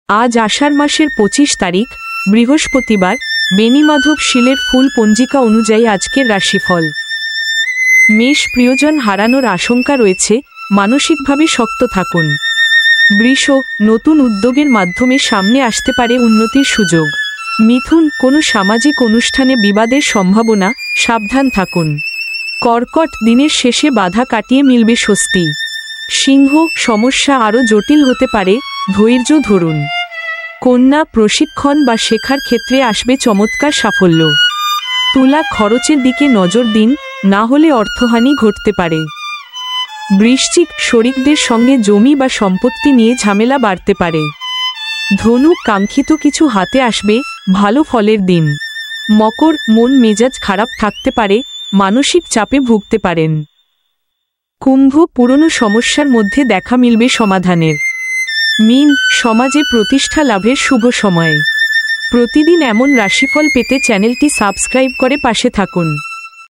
আজ আষাঢ় মাসের 25 তারিখ, বৃহস্পতিবার। বেণীমাধব শীলের ফুল পঞ্জিকা অনুযায়ী আজকের রাশিফল। মেষ, প্রিয়জন হারানোর আশঙ্কা রয়েছে, মানসিকভাবে শক্ত থাকুন। বৃষ, নতুন উদ্যোগের মাধ্যমে সামনে আসতে পারে উন্নতির সুযোগ। মিথুন, কোনো সামাজিক অনুষ্ঠানে বিবাদের সম্ভাবনা, সাবধান থাকুন। কর্কট, দিনের শেষে বাধা কাটিয়ে মিলবে স্বস্তি। সিংহ, সমস্যা আরও জটিল হতে পারে, ধৈর্য ধরুন। কন্যা, প্রশিক্ষণ বা শেখার ক্ষেত্রে আসবে চমৎকার সাফল্য। তুলা, খরচের দিকে নজর দিন, না হলে অর্থহানি ঘটতে পারে। বৃশ্চিক, শরিকদের সঙ্গে জমি বা সম্পত্তি নিয়ে ঝামেলা বাড়তে পারে। ধনু, কাঙ্ক্ষিত কিছু হাতে আসবে, ভালো ফলের দিন। মকর, মন মেজাজ খারাপ থাকতে পারে, মানসিক চাপে ভুগতে পারেন। কুম্ভ, পুরনো সমস্যার মধ্যে দেখা মিলবে সমাধানের। মীন, সমাজে প্রতিষ্ঠা লাভের শুভ সময়। প্রতিদিন এমন রাশিফল পেতে চ্যানেলটি সাবস্ক্রাইব করে পাশে থাকুন।